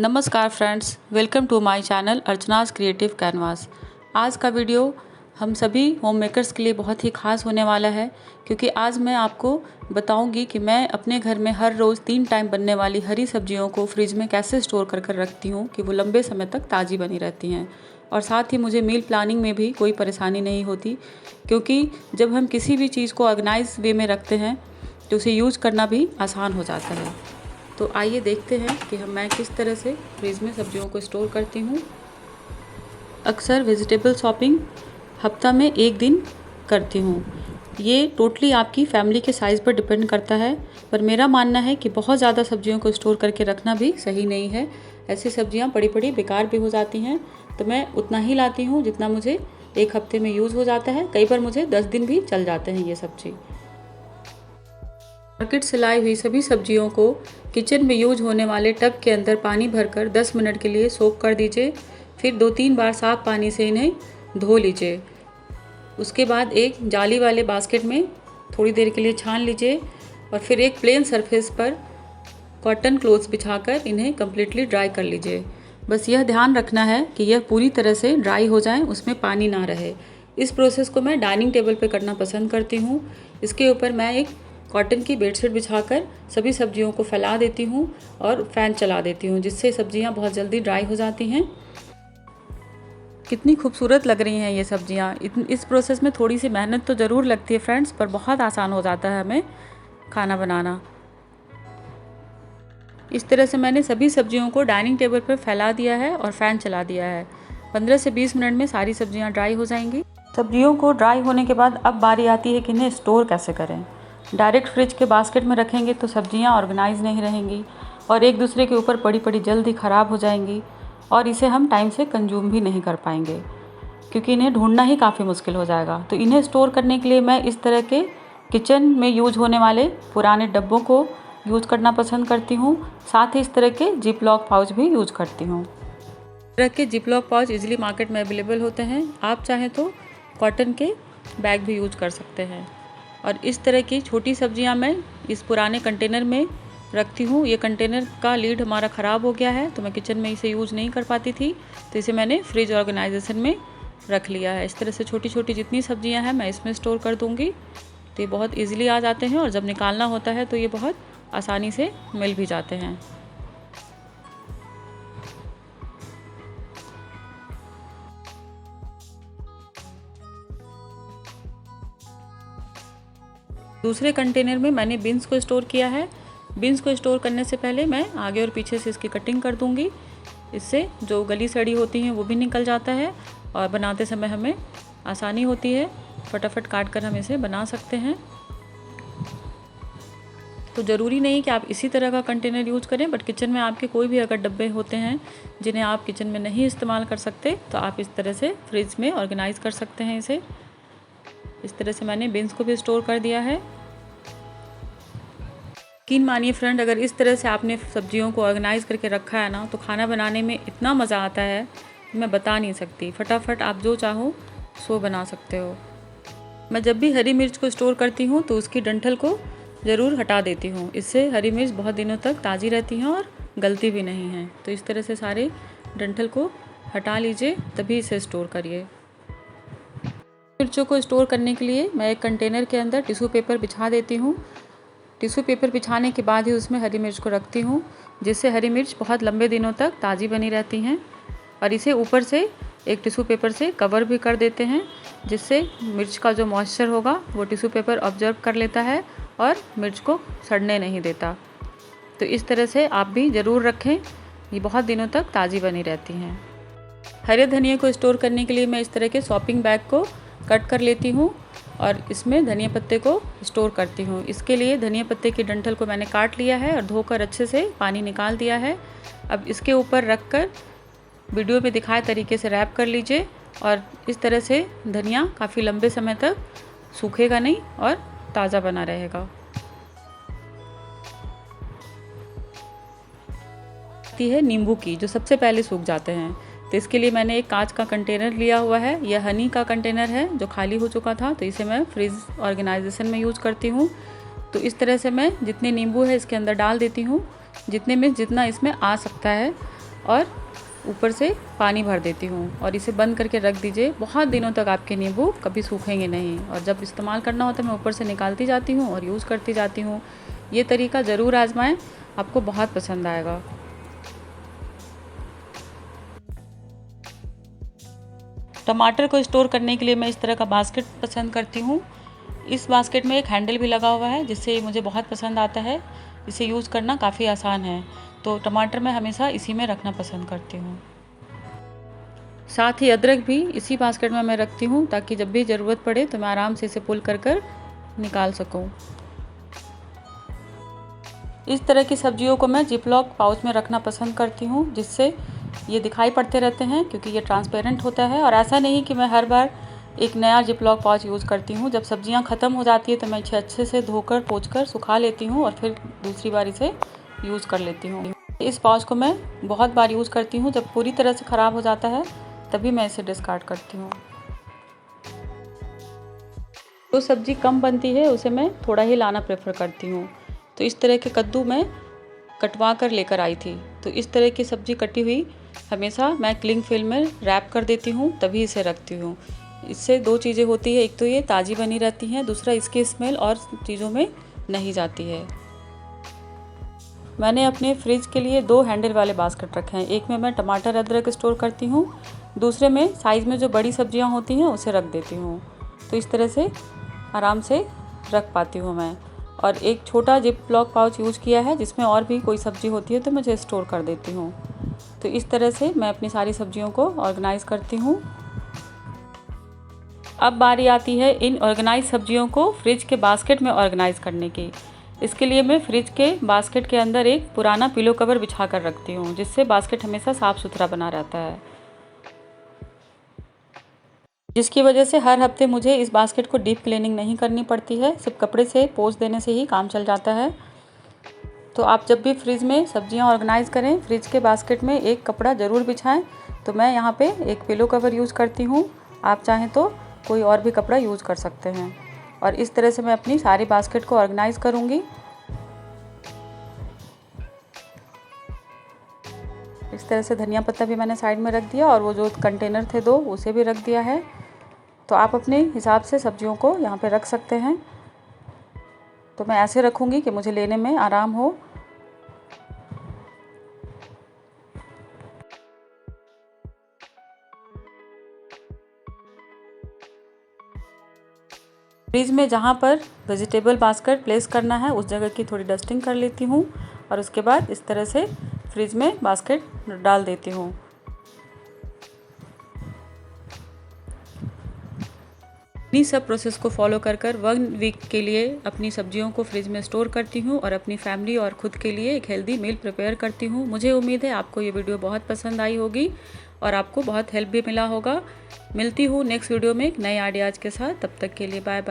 नमस्कार friends, welcome to my channel Archana's creative canvas. आज का वीडियो हम सभी होम मेकर्स के लिए बहुत ही ख़ास होने वाला है, क्योंकि आज मैं आपको बताऊंगी कि मैं अपने घर में हर रोज़ 3 टाइम बनने वाली हरी सब्जियों को फ्रिज में कैसे स्टोर कर रखती हूँ कि वो लंबे समय तक ताज़ी बनी रहती हैं। और साथ ही मुझे मील प्लानिंग में भी कोई परेशानी नहीं होती, क्योंकि जब हम किसी भी चीज़ को ऑर्गेनाइज वे में रखते हैं तो उसे यूज़ करना भी आसान हो जाता है। तो आइए देखते हैं कि मैं किस तरह से फ्रिज में सब्जियों को स्टोर करती हूँ। अक्सर वेजिटेबल शॉपिंग हफ्ता में 1 दिन करती हूँ। ये टोटली आपकी फैमिली के साइज़ पर डिपेंड करता है, पर मेरा मानना है कि बहुत ज़्यादा सब्जियों को स्टोर करके रखना भी सही नहीं है। ऐसी सब्जियाँ पड़ी बेकार भी हो जाती हैं, तो मैं उतना ही लाती हूँ जितना मुझे 1 हफ्ते में यूज़ हो जाता है। कई बार मुझे 10 दिन भी चल जाते हैं ये सब्जी। मार्केट से लाई हुई सभी सब्जियों को किचन में यूज होने वाले टब के अंदर पानी भरकर 10 मिनट के लिए सोक कर दीजिए। फिर 2-3 बार साफ पानी से इन्हें धो लीजिए। उसके बाद एक जाली वाले बास्केट में थोड़ी देर के लिए छान लीजिए और फिर एक प्लेन सरफेस पर कॉटन क्लोथ्स बिछाकर इन्हें कम्प्लीटली ड्राई कर लीजिए। बस यह ध्यान रखना है कि यह पूरी तरह से ड्राई हो जाए, उसमें पानी ना रहे। इस प्रोसेस को मैं डाइनिंग टेबल पर करना पसंद करती हूँ। इसके ऊपर मैं एक कॉटन की बेडशीट बिछाकर सभी सब्जियों को फैला देती हूँ और फ़ैन चला देती हूँ, जिससे सब्जियाँ बहुत जल्दी ड्राई हो जाती हैं। कितनी खूबसूरत लग रही हैं ये सब्जियाँ। इस प्रोसेस में थोड़ी सी मेहनत तो ज़रूर लगती है फ्रेंड्स, पर बहुत आसान हो जाता है हमें खाना बनाना। इस तरह से मैंने सभी सब्जियों को डाइनिंग टेबल पर फैला दिया है और फ़ैन चला दिया है। 15 से 20 मिनट में सारी सब्जियाँ ड्राई हो जाएंगी। सब्जियों को ड्राई होने के बाद अब बारी आती है कि इन्हें स्टोर कैसे करें। डायरेक्ट फ्रिज के बास्केट में रखेंगे तो सब्जियां ऑर्गेनाइज नहीं रहेंगी और एक दूसरे के ऊपर पड़ी जल्दी ख़राब हो जाएंगी, और इसे हम टाइम से कंज्यूम भी नहीं कर पाएंगे, क्योंकि इन्हें ढूंढना ही काफ़ी मुश्किल हो जाएगा। तो इन्हें स्टोर करने के लिए मैं इस तरह के किचन में यूज होने वाले पुराने डब्बों को यूज़ करना पसंद करती हूँ। साथ ही इस तरह के जिप लॉक पाउच भी यूज़ करती हूँ। इस तरह के zip lock pouch easily market में अवेलेबल होते हैं। आप चाहें तो कॉटन के बैग भी यूज कर सकते हैं। और इस तरह की छोटी सब्जियां मैं इस पुराने कंटेनर में रखती हूँ। ये कंटेनर का लीड हमारा ख़राब हो गया है, तो मैं किचन में इसे यूज़ नहीं कर पाती थी, तो इसे मैंने फ्रिज ऑर्गेनाइजेशन में रख लिया है। इस तरह से छोटी छोटी जितनी सब्जियां हैं मैं इसमें स्टोर कर दूँगी, तो ये बहुत ईजिली आ जाते हैं और जब निकालना होता है तो ये बहुत आसानी से मिल भी जाते हैं। दूसरे कंटेनर में मैंने बीन्स को स्टोर किया है। बीन्स को स्टोर करने से पहले मैं आगे और पीछे से इसकी कटिंग कर दूंगी। इससे जो गली सड़ी होती हैं वो भी निकल जाता है और बनाते समय हमें आसानी होती है। फटाफट काट कर हम इसे बना सकते हैं। तो ज़रूरी नहीं कि आप इसी तरह का कंटेनर यूज करें, बट किचन में आपके कोई भी अगर डब्बे होते हैं जिन्हें आप किचन में नहीं इस्तेमाल कर सकते, तो आप इस तरह से फ्रिज में ऑर्गेनाइज कर सकते हैं इसे। इस तरह से मैंने बीन्स को भी स्टोर कर दिया है। यकीन मानिए फ्रेंड, अगर इस तरह से आपने सब्जियों को ऑर्गेनाइज करके रखा है ना, तो खाना बनाने में इतना मज़ा आता है कि मैं बता नहीं सकती। फटाफट आप जो चाहो सो बना सकते हो। मैं जब भी हरी मिर्च को स्टोर करती हूँ तो उसकी डंठल को ज़रूर हटा देती हूँ। इससे हरी मिर्च बहुत दिनों तक ताज़ी रहती हैं और गलती भी नहीं है। तो इस तरह से सारे डंठल को हटा लीजिए, तभी इसे स्टोर करिए। मिर्चों को स्टोर करने के लिए मैं एक कंटेनर के अंदर टिश्यू पेपर बिछा देती हूँ। टिश्यू पेपर बिछाने के बाद ही उसमें हरी मिर्च को रखती हूँ, जिससे हरी मिर्च बहुत लंबे दिनों तक ताज़ी बनी रहती हैं। और इसे ऊपर से एक टिश्यू पेपर से कवर भी कर देते हैं, जिससे मिर्च का जो मॉइस्चर होगा वो टिश्यू पेपर ऑब्जर्व कर लेता है और मिर्च को सड़ने नहीं देता। तो इस तरह से आप भी ज़रूर रखें, ये बहुत दिनों तक ताज़ी बनी रहती हैं। हरे धनिया को स्टोर करने के लिए मैं इस तरह के शॉपिंग बैग को कट कर लेती हूँ और इसमें धनिया पत्ते को स्टोर करती हूँ। इसके लिए धनिया पत्ते की डंठल को मैंने काट लिया है और धोकर अच्छे से पानी निकाल दिया है। अब इसके ऊपर रखकर वीडियो में दिखाए तरीके से रैप कर लीजिए, और इस तरह से धनिया काफ़ी लंबे समय तक सूखेगा नहीं और ताज़ा बना रहेगा। है नींबू की, जो सबसे पहले सूख जाते हैं, तो इसके लिए मैंने एक कांच का कंटेनर लिया हुआ है। यह हनी का कंटेनर है जो खाली हो चुका था, तो इसे मैं फ्रिज ऑर्गेनाइजेशन में यूज़ करती हूँ। तो इस तरह से मैं जितने नींबू है इसके अंदर डाल देती हूँ, जितने में जितना इसमें आ सकता है। और ऊपर से पानी भर देती हूँ और इसे बंद करके रख दीजिए। बहुत दिनों तक आपके नींबू कभी सूखेंगे नहीं और जब इस्तेमाल करना होता है मैं ऊपर से निकालती जाती हूँ और यूज़ करती जाती हूँ। ये तरीका ज़रूर आजमाएं, आपको बहुत पसंद आएगा। टमाटर को स्टोर करने के लिए मैं इस तरह का बास्केट पसंद करती हूँ। इस बास्केट में एक हैंडल भी लगा हुआ है जिससे मुझे बहुत पसंद आता है। इसे यूज़ करना काफ़ी आसान है, तो टमाटर मैं हमेशा इसी में रखना पसंद करती हूँ। साथ ही अदरक भी इसी बास्केट में मैं रखती हूँ ताकि जब भी ज़रूरत पड़े तो मैं आराम से इसे पुल कर निकाल सकूँ। इस तरह की सब्जियों को मैं जिपलॉक पाउच में रखना पसंद करती हूँ जिससे ये दिखाई पड़ते रहते हैं, क्योंकि ये ट्रांसपेरेंट होता है। और ऐसा नहीं कि मैं हर बार एक नया जिपलॉक पाउच यूज़ करती हूँ। जब सब्जियाँ ख़त्म हो जाती है तो मैं इसे अच्छे से धोकर पोंछकर सुखा लेती हूँ और फिर दूसरी बार इसे यूज़ कर लेती हूँ। इस पाउच को मैं बहुत बार यूज़ करती हूँ। जब पूरी तरह से ख़राब हो जाता है तभी मैं इसे डिस्कार्ड करती हूँ। जो सब्ज़ी कम बनती है उसे मैं थोड़ा ही लाना प्रेफर करती हूँ। तो इस तरह के कद्दू मैं कटवा कर लेकर आई थी। तो इस तरह की सब्ज़ी कटी हुई हमेशा मैं क्लिंग फिल्म में रैप कर देती हूँ, तभी इसे रखती हूँ। इससे दो चीज़ें होती है, एक तो ये ताज़ी बनी रहती हैं, दूसरा इसकी स्मेल और चीज़ों में नहीं जाती है। मैंने अपने फ्रिज के लिए 2 हैंडल वाले बास्केट रखे हैं। एक में मैं टमाटर अदरक स्टोर करती हूँ, दूसरे में साइज़ में जो बड़ी सब्जियाँ होती हैं उसे रख देती हूँ। तो इस तरह से आराम से रख पाती हूँ मैं। और एक छोटा जिपलॉक पाउच यूज़ किया है जिसमें और भी कोई सब्ज़ी होती है तो मैं उसे स्टोर कर देती हूँ। तो इस तरह से मैं अपनी सारी सब्जियों को ऑर्गेनाइज़ करती हूँ। अब बारी आती है इन ऑर्गेनाइज सब्जियों को फ्रिज के बास्केट में ऑर्गेनाइज़ करने की। इसके लिए मैं फ्रिज के बास्केट के अंदर एक पुराना पिलो कवर बिछा कर रखती हूँ जिससे बास्केट हमेशा साफ़ सुथरा बना रहता है, जिसकी वजह से हर हफ्ते मुझे इस बास्केट को डीप क्लीनिंग नहीं करनी पड़ती है। सिर्फ कपड़े से पोंछ देने से ही काम चल जाता है। तो आप जब भी फ्रिज में सब्जियां ऑर्गेनाइज़ करें, फ्रिज के बास्केट में एक कपड़ा ज़रूर बिछाएं। तो मैं यहाँ पे एक पिलो कवर यूज़ करती हूँ, आप चाहें तो कोई और भी कपड़ा यूज़ कर सकते हैं। और इस तरह से मैं अपनी सारी बास्केट को ऑर्गेनाइज़ करूँगी। इस तरह से धनिया पत्ता भी मैंने साइड में रख दिया और वो जो कंटेनर थे 2 उसे भी रख दिया है। तो आप अपने हिसाब से सब्जियों को यहाँ पे रख सकते हैं। तो मैं ऐसे रखूँगी कि मुझे लेने में आराम हो। फ्रिज में जहाँ पर वेजिटेबल बास्केट प्लेस करना है उस जगह की थोड़ी डस्टिंग कर लेती हूँ और उसके बाद इस तरह से फ्रिज में बास्केट डाल देती हूँ। इन्हीं सब प्रोसेस को फॉलो कर 1 वीक के लिए अपनी सब्जियों को फ्रिज में स्टोर करती हूँ और अपनी फैमिली और ख़ुद के लिए एक हेल्दी मील प्रिपेयर करती हूँ। मुझे उम्मीद है आपको ये वीडियो बहुत पसंद आई होगी और आपको बहुत हेल्प भी मिला होगा। मिलती हूँ नेक्स्ट वीडियो में एक नए आइडियाज़ के साथ। तब तक के लिए बाय बाय।